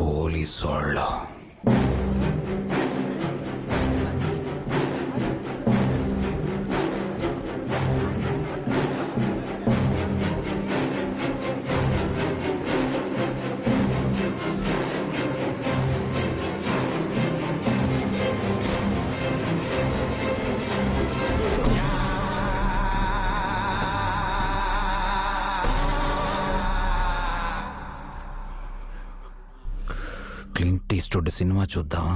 పోలీసోళ్ళ Clint Eastwood cinema చూద్దాం.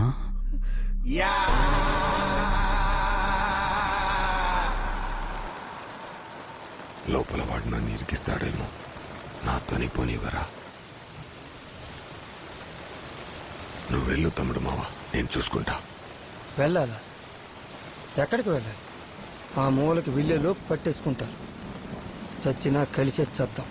లోపల వాడు నన్ను ఇరికిస్తాడేమో, నాతోనే పోనివరా. నువ్వు వెళ్ళు తమ్ముడు మావా, నేను చూసుకుంటా. వెళ్ళాలా? ఎక్కడికి వెళ్ళాలి? ఆ మూలకి విల్లేలోపు పట్టేసుకుంటారు. చచ్చినా కలిసే చద్దాం.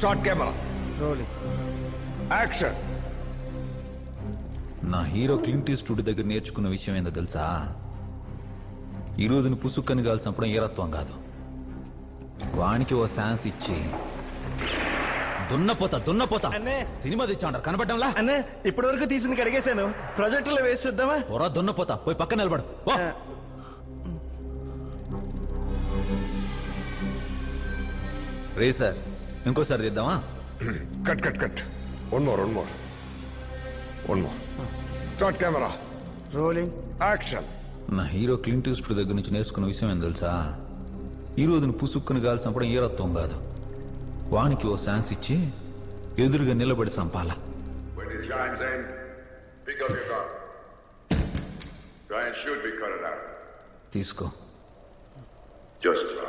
Start camera, rolling, action. నా హీరో క్లింట్ ఈస్ట్వుడ్ దగ్గర నేర్చుకున్న విషయం ఏందో తెలుసా? ఈ రోజుని పుసుక్కని గాలి చంపడం ఏరత్వం కాదు, వానికి ఓ ఛాన్స్ ఇచ్చి దున్నపోతా సినిమా తెచ్చాడు కనబడ్డంలా. అన్నే ఇప్పటి వరకు తీసింది కడిగేశాను, ప్రాజెక్టులో వేసి చూద్దామా? పొర దున్నపోతా, పోయి పక్కన నిలబడు. పో. రే సార్, ఇంకోసారి తీద్దామా? Cut cut cut. One more. Start camera, rolling, action. నా హీరో క్లింట్ ఈస్ట్వుడ్ దగ్గర నుంచి నేర్చుకున్న విషయం ఏం తెలుసా? ఈ రోజున పుసుక్కుని గాలి చంపడం ఏరత్వం కాదు, వానికి ఓ ఛాన్స్ ఇచ్చి ఎదురుగా నిలబడి చంపాలా. When it chimes in, pick up your gun. Try and shoot me, cut it out. తీసుకో. Just try.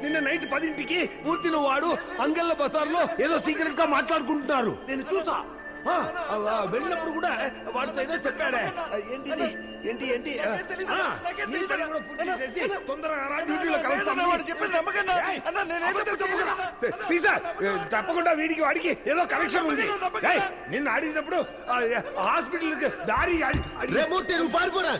నిన్న నైట్ 10ంటికి మూర్తి నువ్వు వాడు అంగళ్ళ బజార్లో ఏదో సీక్రెట్ గా మాట్లాడుకుంటున్నారు. నేను చూసా. వెళ్ళినప్పుడు కూడా వాడితో ఏదో చెప్పాడే. ఏంటి నీ పని కూడా పూర్తి చేసి తొందరగా రా, డ్యూటీలో కలుస్తాను. తప్పకుండా వీడికి వాడికి ఏదో కనెక్షన్ ఉంది. నిన్ను ఆడినప్పుడు హాస్పిటల్ దారి మూర్తి నువ్వు పారిపోరా.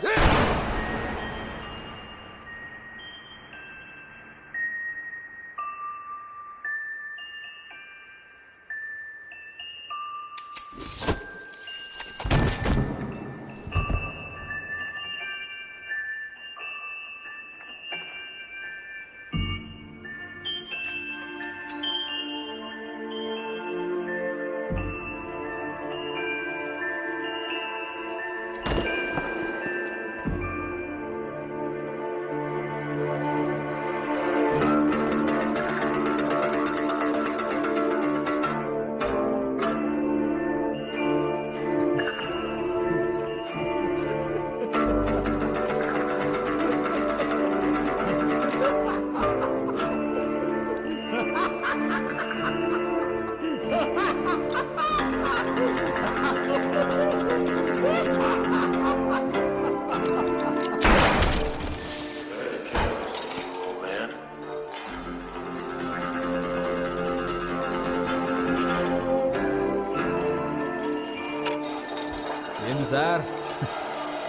ఏంది సార్,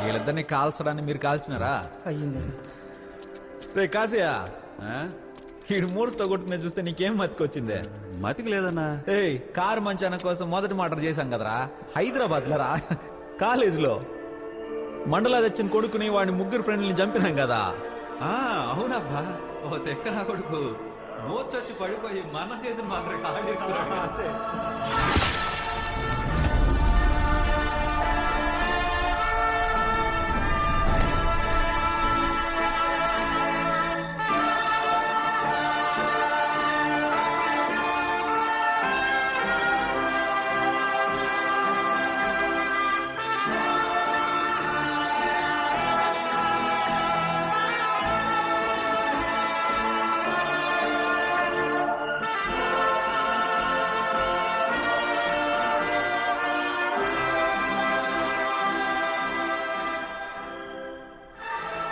వీళ్ళిద్దరిని కాల్చడాన్ని మీరు కాల్చినారా? అయ్యిందండి. రే కాసియా, ఈడు మూర్స్తో కొట్టుకునే చూస్తే నీకేం మతికొచ్చిందే? మతికి లేదన్నా. ఏయ్, కారు మంచాన కోసం మొదటి మర్డర్ చేశాం కదరా హైదరాబాద్ లో రా. కాలేజీలో మండలా తెచ్చిన కొడుకుని వాడి ముగ్గురు ఫ్రెండ్ని చంపినాం కదా. అవునబ్బా, ఓ తెక్క నా కొడుకు మూర్చొచ్చి పడిపోయి మనం చేసిన మాత్రం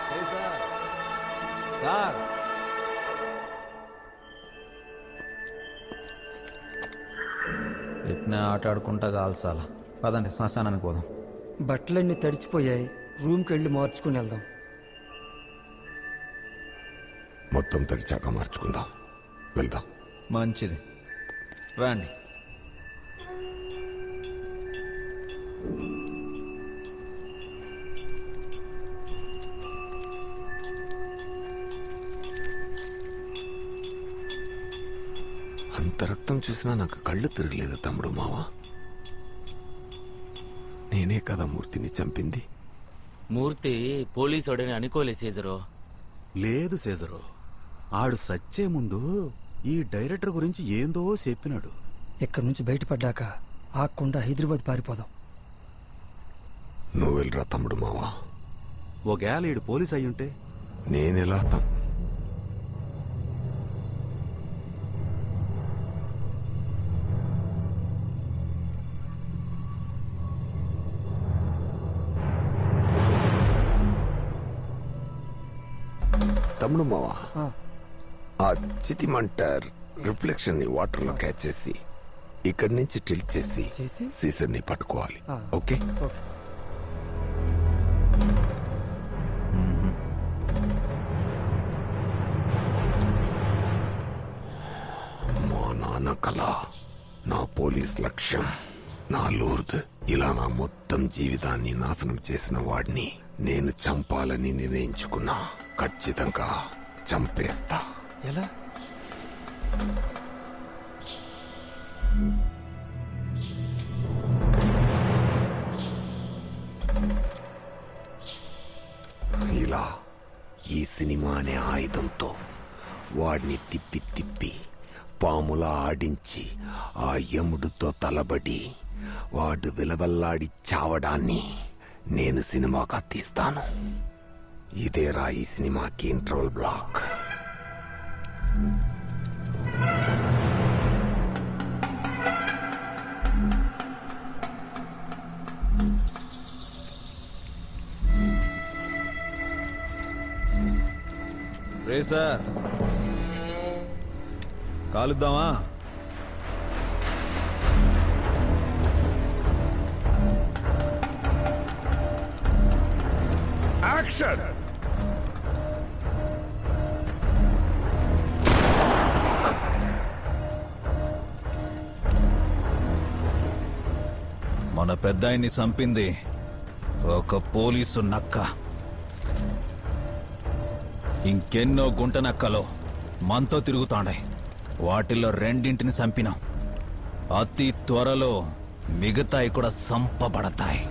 సార్ సార్ ఎట్నే ఆట ఆడుకుంటా కాల్సాల పదండి శ్మశానానికి పోదాం. బట్టలన్నీ తడిచిపోయాయి, రూమ్కి వెళ్ళి మార్చుకుని వెళ్దాం. మొత్తం తడిచాక మార్చుకుందాం. వెళ్దాం. మంచిది, రండి. అంత రక్తం చూసినా నాకు కళ్ళు తిరగలేదు తమ్ముడు మావా. నేనే కదా మూర్తిని చంపింది. మూర్తి పోలీసోడని అనుకోలే సీజరు. లేదు సీజరు, ఆడు సచ్చే ముందు ఈ డైరెక్టర్ గురించి ఏందో చెప్పినాడు. ఇక్కడి నుంచి బయటపడ్డాక ఆకుండా హైదరాబాద్ పారిపోదాం. నువ్వు వెళ్ళరా తమ్ముడు మావా. ఒకవేళ ఈడు పోలీస్ అయ్యుంటే నేనెలా తమ్ముడు మావా, ఆ, ఆ చితిమంట రిఫ్లెక్షన్ ని వాటర్ లో క్యాచ్ చేసి ఇక్కడి నుంచి టిల్ట్ చేసి చేసి? సీసర్ ని పట్టుకోవాలి. ఆ. ఓకే. ఓకే. మా నాన్న కళ, నా పోలీస్ లక్ష్యం, నా లూర్ద్, ఇలా నా మొత్తం జీవితాన్ని నాశనం చేసిన వాడిని నేను చంపాలని నిర్ణయించుకున్నా. ఖచ్చితంగా చంపేస్తా. ఎలా? ఇలా ఈ సినిమా అనే ఆయుధంతో వాడిని తిప్పి తిప్పి పాములా ఆడించి ఆ యముడితో తలబడి వాడు విలవల్లాడి చావడాన్ని నేను సినిమాగా తీస్తాను. ఇదేరా ఈ సినిమాకి ఇంట్రోల్ బ్లాక్. రే సార్, కాలుద్దామా? యాక్షన్. మన పెద్దాయన్ని చంపింది ఒక పోలీసు నక్క. ఇంకెన్నో గుంట నక్కలో మనతో తిరుగుతాండే. వాటిల్లో రెండింటిని చంపినాం. అతి త్వరలో మిగతాయి కూడా సంపబడతాయి.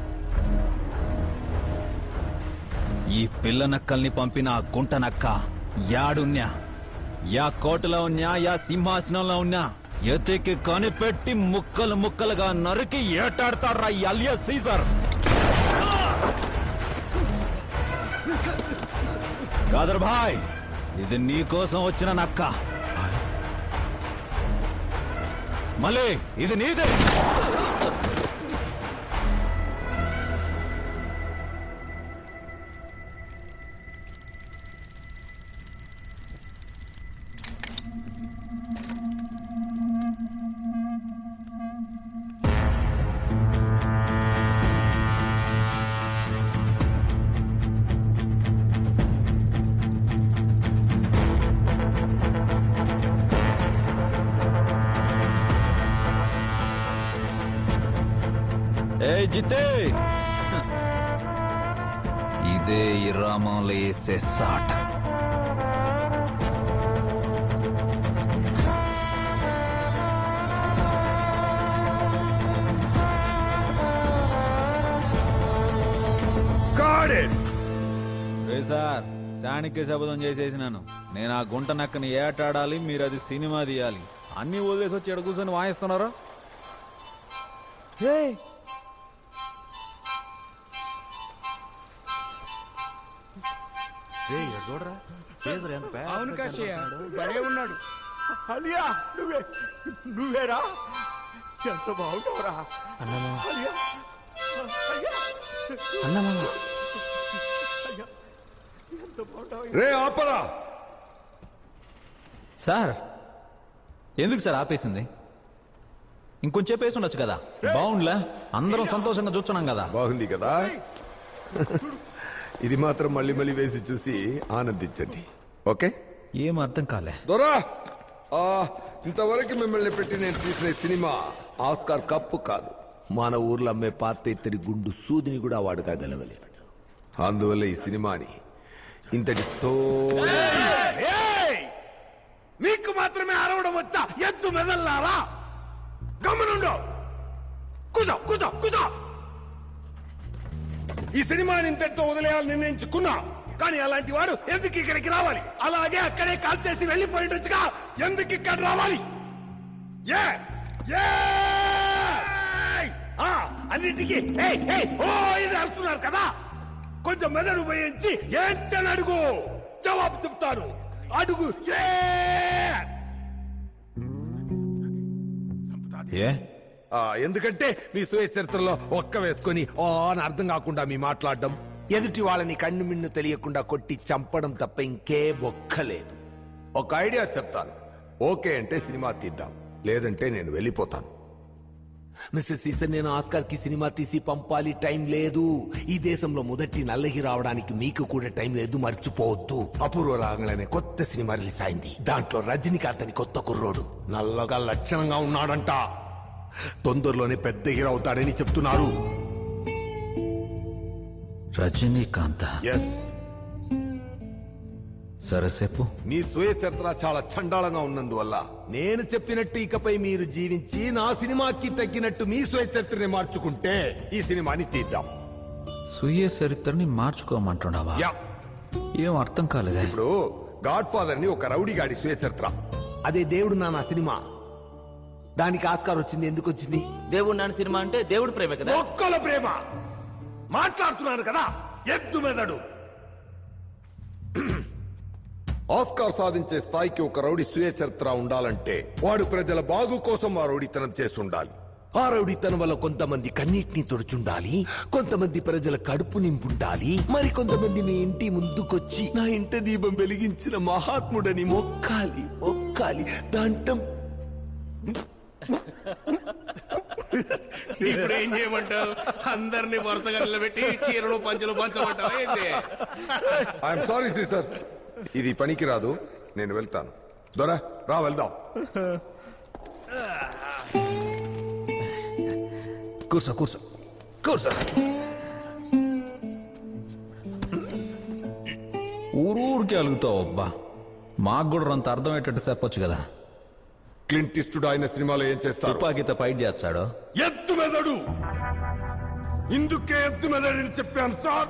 ఈ పిల్ల నక్కల్ని పంపిన ఆ గుంట నక్క యాడున్నా, యా కోటలో ఉన్నా, యా సింహాసనంలో ఉన్నా ఎతికి కనిపెట్టి ముక్కలు ముక్కలుగా నరికి ఏటాడతాడ్రా ఈ అలియస్ సీజర్. కాదర్ భాయ్, ఇది నీ కోసం వచ్చిన నక్క. మళ్ళీ ఇది నీదే. ఏ జితే, ఇదే ఈ రామంలో వేసే సాట. రే సార్, శానికే శబదం చేసేసినాను. నేను ఆ గుంట నక్కని ఏటాడాలి, మీరు అది సినిమా తీయాలి. అన్ని వదిలేసి వచ్చి ఎడ కూర్చొని వాయిస్తున్నారా? చూడరా సీజర్ ఎంత పేద అవును కాశయ్య, భలే ఉన్నాడు. అలియా, నువ్వేరా? ఎంత బాగున్నావురా అన్నమా, అలియా. అయ్యా, అన్నమా, అయ్యా, ఎంత రే ఆపరా. సార్ ఎందుకు సార్ ఆపేసింది? ఇంకొంచెం వేసి ఉండొచ్చు కదా, బాగుండ్లా? అందరం సంతోషంగా చూస్తున్నాం కదా. బాగుంది కదా. ఇది మాత్రం మళ్ళీ మళ్ళీ వేసి చూసి ఆనందించండి. ఓకే? ఏం అర్థం కాలే. దొరా, ఇంతవరకు మిమ్మల్ని పెట్టి నేను తీసిన సినిమా ఆస్కార్ కప్పు కాదు, మన ఊర్లో అమ్మే పాత ఇత్తడి గుండు సూదిని కూడా వాడుగా గెలవలేదు. అందువల్ల ఈ సినిమాని ఇంతటి మీకు మాత్రమే అరవడం వచ్చా? ఎద్దు మెదల్లారా? గమనుండో. కూర్చో కూర్చో కూర్చో. ఈ సినిమాని ఇంతటితో వదిలేయాలని నిర్ణయించుకున్నా, కానీ అలాంటి వాడు ఎందుకు ఇక్కడికి రావాలి? అలాగే అక్కడే కాల్ చేసి వెళ్ళిపోయిండొచ్చుగా, ఎందుకు ఇక్కడ రావాలి? ఏ ఏ అన్నింటికి ఇది అరుస్తున్నారు కదా, కొంచెం మెదడు ఉపయోగించి ఏంటని అడుగు, జవాబు చెప్తాను. అడుగు. ఏ ఎందుకంటే మీ స్వీయ చరిత్రలో ఒక్క వేసుకొని అని అర్థం కాకుండా మీ మాట్లాడడం, ఎదుటి వాళ్ళని కన్ను మిన్ను తెలియకుండా కొట్టి చంపడం తప్ప ఇంకే బొక్కలేదు. ఒక ఐడియా చెప్తాను. ఓకే అంటే సినిమా తీద్దాం, లేదంటే నేను వెళ్ళిపోతాను. మిస్టర్ సీసన్, నేను ఆస్కార్ కి సినిమా తీసి పంపాలి, టైం లేదు. ఈ దేశంలో మొదటి నల్లకి రావడానికి మీకు కూడా టైం లేదు, మర్చిపోవద్దు. అపూర్వ రాగంలోనే కొత్త సినిమా రిలీజ్ అయింది. దాంట్లో రజనీకాంత్ అని కొత్త కుర్రోడు నల్లగా లక్షణంగా ఉన్నాడంట. తొందరలోనే పెద్ద హీరో అవుతాడని చెప్తున్నారు. రజనీకాంత? ఎస్. సరే చెప్పు. మీ స్వీయ చరిత్ర చాలా చండాలంగా ఉన్నందువల్ల నేను చెప్పినట్టు ఇకపై మీరు జీవించి నా సినిమాకి తగ్గినట్టు మీ స్వీయ చరిత్రని మార్చుకుంటే ఈ సినిమాని తీద్దాం. స్వీయ చరిత్రని మార్చుకోమంటున్నావా? యా. ఏం అర్థం కాలేదే. ఇప్పుడు గాడ్ ఫాదర్ ని ఒక రౌడీ గాడి స్వీయ చరిత్ర. అదే దేవుడు నా సినిమా. దానికి ఆస్కార్ వచ్చింది. ఎందుకు వచ్చింది? దేవుడు నాన్న సినిమా అంటే దేవుడు ప్రేమే కదా. ఒక్కల ప్రేమ మాట్లాడుతున్నాను కదా, ఎద్దు మెదడు. ఆస్కార్ సాధించే స్థాయికి ఒక రౌడీ స్వీయ చరిత్ర ఉండాలంటే వాడు ప్రజల బాగు కోసం ఆ రౌడీతనం చేసి ఉండాలి. ఆ రౌడీతనం వల్ల కొంతమంది కన్నీటిని తుడుచుండాలి, కొంతమంది ప్రజల కడుపు నింపుండాలి, మరి కొంతమంది మీ ఇంటి ముందుకొచ్చి నా ఇంట దీపం వెలిగించిన మహాత్ముడని మొక్కాలి మొక్కాలి. దాంట్లో ఇప్పుడు ఏం చేయమంటావు? అందరినీ వరుసగా నిలబెట్టి చీరలు పంచలు పంచమంటావు ఏంటి? ఐఎమ్ సారీ సార్, ఇది పనికి రాదు, నేను వెళ్తాను. దొరా, రా వెళ్దాం. కూర్చో కూర్చో కూర్చో. ఊరూరికి అలుగుతావు అబ్బా. మాకు కూడా అంత అర్థమయ్యేటట్టు చెప్పొచ్చు కదా. క్లింట్ ఈస్ట్వుడ్ ఆయన సినిమాలో ఏం చేస్తారు? తుపాకీతో ఫైట్ చేస్తాడు. ఎద్దు మెదడు. ఇందుకే ఎద్దు మెదడు చెప్పాను సార్.